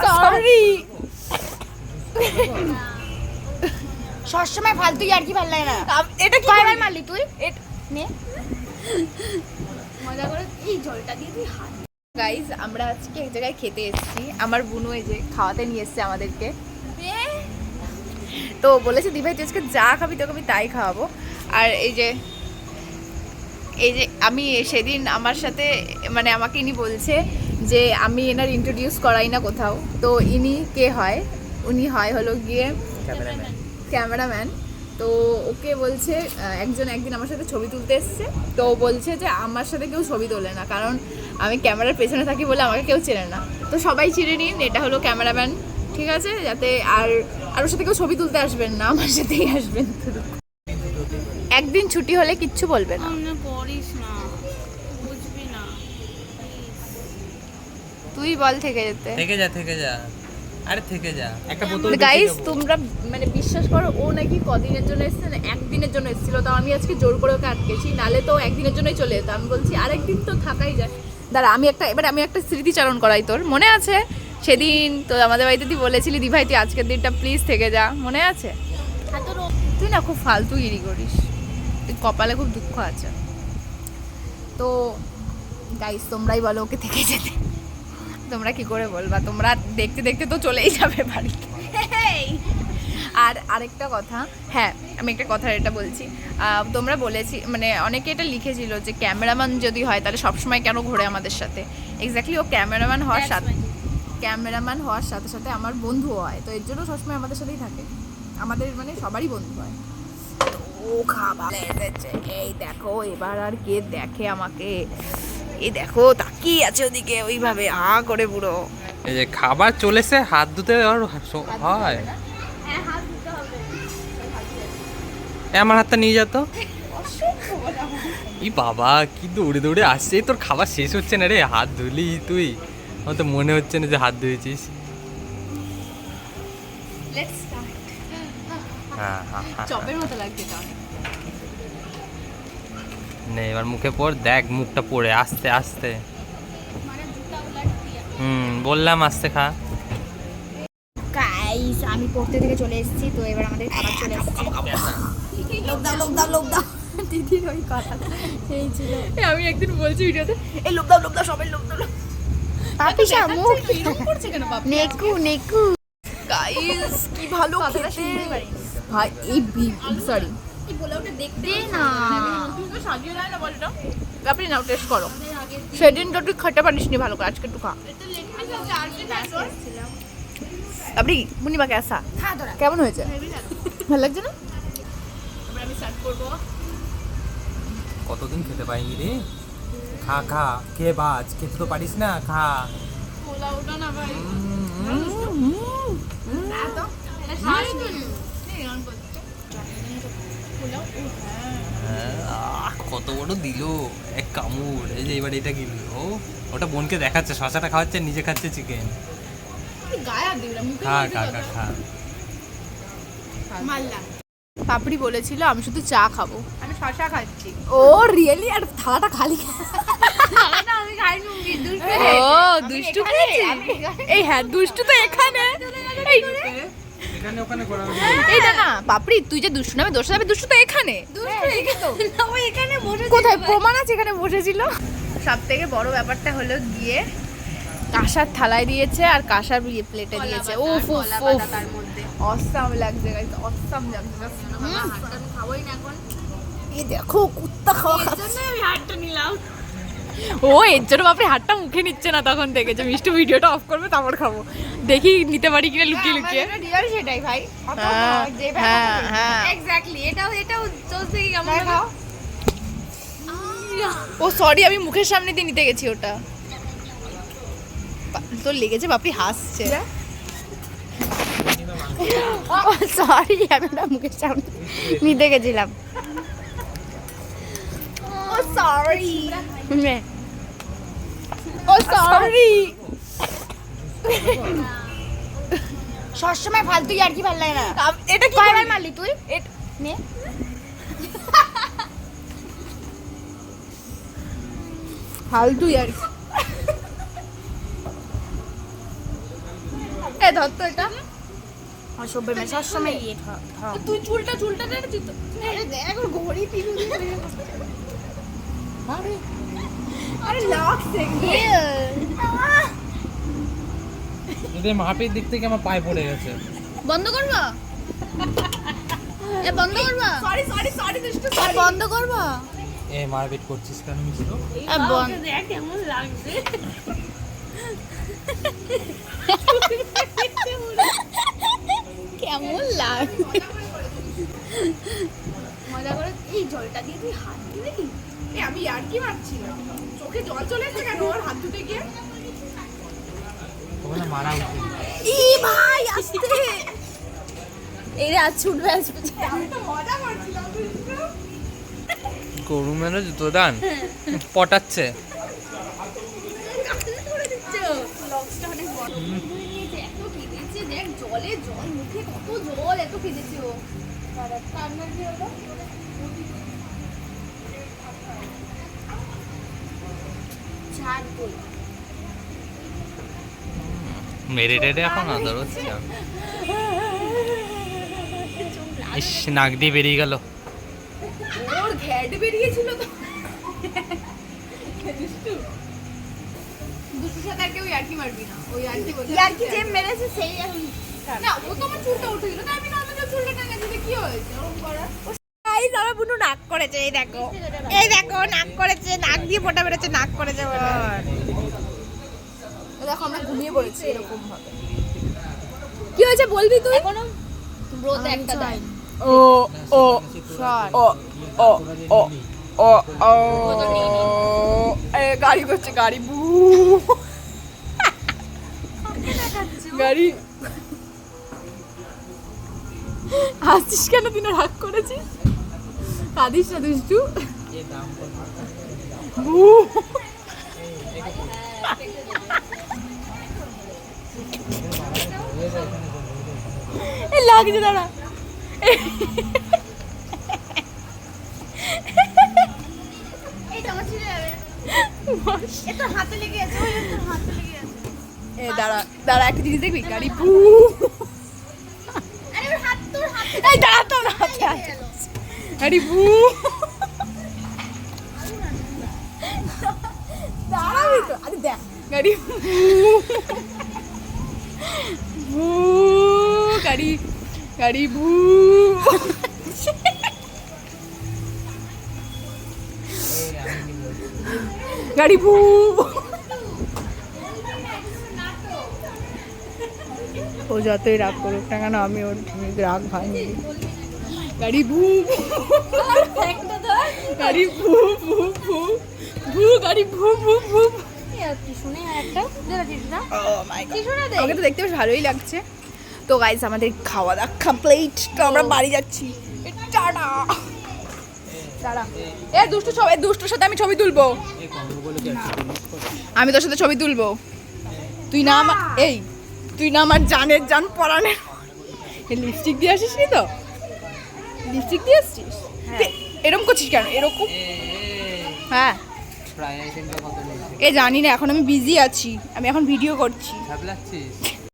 Sorry সবসময় ফালতু আর কি ভালো লাগে না। এটা কি কয়বার মারলি তুই? নে মজা করে এই জলটা দিয়ে তুই হাত। গাইস আমরা আজকে এক জায়গায় খেতে এসেছি, আমার বুনু এই যে খাওয়াতে নিয়ে এসেছে আমাদেরকে। তো বলেছে দি ভাই তুই আজকে যা খাবি তোকে আমি তাই খাওয়াবো। আর এই যে আমি সেদিন আমার সাথে মানে আমাকে ইনি বলছে যে আমি এনার ইন্ট্রোডিউস করাই না কোথাও, তো ইনি কে হয়? উনি হলো গিয়ে ক্যামেরাম্যান। তো ওকে বলছে একদিন আমার সাথে ছবি তুলতে এসছে, তো বলছে যে আমার সাথে কেউ ছবি তোলে না, কারণ আমি ক্যামেরার পেছনে থাকি বলে আমাকে কেউ চেনে না। তো সবাই চিনে নিন, এটা হলো ক্যামেরাম্যান, ঠিক আছে? যাতে আর ওর সাথে কেউ ছবি তুলতে আসবেন না, আমার সাথেই আসবেন। একদিন ছুটি হলে কিচ্ছু বলবে না। তুই বল থেকে যেতে। থেকে যা আরে থেকে যা একটা বোতল। গাইস তোমরা মানে বিশ্বাস করো, ও নাকি কদিনের জন্য এসেছে না, একদিনের জন্য এসেছিল। তো আমি আজকে জোর করে ওকে আটকেছি, নালে তো একদিনের জন্যই চলে যেত। আমি বলছি আরেকদিন তো থাকাই যায়। দাঁড়া আমি একটা স্মৃতিচারণ করাই। তোর মনে আছে সেদিন তো আমাদের বাড়িতে তুই বলেছিলি দি ভাই তুই আজকের দিনটা প্লিজ থেকে যা, মনে আছে? তুই না খুব ফালতু গিরি করিস, তুই কপালে খুব দুঃখ আছে। তো গাইস তোমরাই বলো ওকে থেকে যেতে। তোমরা কি করে বলবা? তোমরা দেখতে দেখতে তো চলেই যাবে বাড়ি। আর আরেকটা কথা, হ্যাঁ আমি একটা কথা এটা বলছি, তোমরা বলেছি মানে অনেকে এটা লিখেছিল যে ক্যামেরাম্যান যদি হয় তাহলে সবসময় কেন ঘোরে আমাদের সাথে। এক্স্যাক্টলি ও ক্যামেরাম্যান হওয়ার সাথে সাথে আমার বন্ধু হয়, তো এর জন্য সবসময় আমাদের সাথেই থাকে, আমাদের মানে সবারই বন্ধু হয়। ও খাবার এসেছে, এই দেখো এবার আর কে দেখে আমাকে, এই দেখো তাকিয়ে আছে ওদিকে ওইভাবে করে পুরো। এই যে খাবার চলেছে, হাত ধুতে হয়। আমার হাতটা নিয়ে যেত। ই বাবা কি দৌড়ে দৌড়ে আসছে, তোর খাবার শেষ হচ্ছে না রে, হাত ধুলি তুই? আমার তো মনে হচ্ছে না যে হাত ধুয়েছিস। চপের মতো লাগছে। নে এবার মুখে পড়, দেখ মুখটা পড়ে আস্তে আস্তে। বললাম আস্তে খা। গাইস আমি পড়তে থেকে চলে এসেছি, তো এবার আমাদের খাবার চলে এসেছে। লোক দাও দিদির ওই কথা সেই ছিল। আমি একদিন বলছি ভিডিওতে এই লোক দাও সবাই লোক দাও। পাপিসা মুখ এরকম করছে কেন? নেকু গাইস কি ভালো খেতে ভাই। এই সরি এই পোলাওটা দেখতে না সাজিয়ে দেয় না বলটা। আপনি নাও টেস্ট করো, সেদিন তো তুই খেতে পারিসনি ভালো করে, আজকে একটু খা। আপনি মুনিমা কেসা কেমন হয়েছে? ভালো লাগছে না? আমি স্টার্ট করব। কতদিন খেতে পাইনি রে, খা খা খেয়ে বাজ, খেতে তো পারিস না, খা। পোলাওটা না ভাই কত বড় দিল এক কামড়। এই যে এবার এটা গিলল, ওটা বোনকে দেখাচ্ছে, শশাটা খাওয়াচ্ছে, নিজে খাচ্ছে চিকেন। খা খা খা খা। পাপড়ি বলেছিল আমি শুধু চা খাবো, আমি শশা খাচ্ছি। ও রিয়েলি? আর থালাটা খালি? ও দুষ্টু খেয়েছে। এই হ্যাঁ দুষ্টু তো এখানে এইটা না পাপড়ি, তুই যে দুষ্টু নামে দোষা যাবে, দুষ্টু তো এখানে। কোথায় প্রমাণ আছে এখানে বসেছিল? সব থেকে বড় ব্যাপারটা হলো গিয়ে কাঁসার থালায় দিয়েছে আর কাঁসার প্লেটে দিয়েছে। উফ অসাম লাগছে গাইস, অসাম লাগছে। খাবোই না এখন। এই দেখো কুত্তা খাওয়া খাচ্ছে, আমি হাতটা নিলাম। ও এর জন্য বাপরে হাতটা মুখে নিচ্ছে না তখন থেকে, যে মিষ্টি ভিডিওটা অফ করবে তারপর খাবো, দেখি নিতে পারি কিনা লুকিয়ে লুকিয়ে। সেটাই ভাই, এক্স্যাক্টলি এটাও চলছে কি কেমন খাও। ও সরি আমি মুখের সামনে দিয়ে নিতে গেছি ওটা, তোর লেগেছে? বাপি হাসছে। সরি আমি ওটা মুখের সামনে নিতে গেছিলাম। ও সরি সবসময় ফালতু আর কি ভালো লাগে না। এটা কি কয়বার মারলি তুই? নে ফালতু আর ধর তো এটা অসভ্য মেয়ে সবসময় ইয়ে ধর তুই চুলটা টেনেছিস তো আরে দেখ ওর ঘড়ি তিরু দিয়ে আরে লাগছে এদের মাপির দিক থেকে আমার পায়ে পড়ে গেছে। বন্ধ করবা এ বন্ধ করবা সরি দুষ্টু বন্ধ করবা এ মারপিট করছিস কেন মিষ্টি? বন্ধ দেখ কেমন লাগছে কেমন লাগছে মজা করে এই জলটা দিয়ে তুই হাত দিবি কি আমি আর কি মারছি না চোখে জল চলে এসেছে কেন ওর হাত ধুতে গিয়ে ওখানে মারা উচিত। ই ভাই আস্তে এই রাত ছুটবে আসবে আমি তো মজা করছিলাম দুষ্টু গরু মেরে জুতো দান পটাচ্ছে। লক্সটা অনেক বড় এত কেঁদেছে দেখ জলে জল মুখে কত জল এত কেঁদেছে ও কান্নার কি হলো ছাড় বল মেরে টেরে এখন আদর হচ্ছে। ইস নাক দিয়ে বেরিয়ে গেল। ওর ঘ্যাট বেরিয়েছিল তো দুষ্টুর সাথে আর কেউ ইয়ার্কি মারবি না ওই ইয়ার্কি বলছে ইয়ার্কি যে মেরেছে সেই এখন না ও তো আমার চুলটা উঠে গেল না আমি নর্মাল চুলটা টাঙা দিতে কি হয়েছে ওরকম করা গাইস আমার বুনু নাক করেছে এই দেখো নাক করেছে নাক দিয়ে ফোঁটা বেরোচ্ছে নাক করেছে ওর দেখো আমরা ঘুমিয়ে পড়েছি এরকম ভাবে কি হয়েছে বলবি তুই এখনো ব্রোতে একটা দেয় ও ও শট ও ও ও ও ও এ গাড়ি করছে গাড়ি বু গাড়ি হাসছিস কেন তুই না রাগ করেছিস কাঁদিস না দুষ্টু বু এই লাগছে দাঁড়া এইটা আমার ছিঁড়ে যাবে এটা হাতে লেগে আছে ওই তোর হাতে লেগে আছে এ দাঁড়া দাঁড়া একটা জিনিস দেখবি গাড়ি বু আরে ওর হাত তোর হাত এই দাঁড়া তো না হাতে আছে গাড়ি বু দাঁড়াবি তো আরে দেখ গাড়ি বু গাড়ি গাড়ি বু গাড়ি বু ও যতই রাগ করুক না কেন আমি ওর রাগ ভাঙি গাড়ি ভু গাড়ি ভু ভু ভু ভু গাড়ি ভু ভু ভু কি শুনে আর একটা দেবা দিদা ও মাই গড কি শুনে দে আমাকে তো দেখতে বেশ ভালোই লাগছে তো গাইস আমাদের খাওয়া দাওয়া কমপ্লিট তো আমরা বাড়ি যাচ্ছি টাটা দাঁড়া এ দুষ্টু ছবি দুষ্টুর সাথে আমি ছবি তুলবো আমি তোর সাথে ছবি তুলবো তুই না আমার এই তুই না আমার জানের জান পরানের লিপস্টিক দিয়ে আসিস নি তো লিপস্টিক দিয়ে আসছিস এরকম করছিস কেন এরকম হ্যাঁ এ জানি না এখন আমি বিজি আছি আমি এখন ভিডিও করছি লাগছিস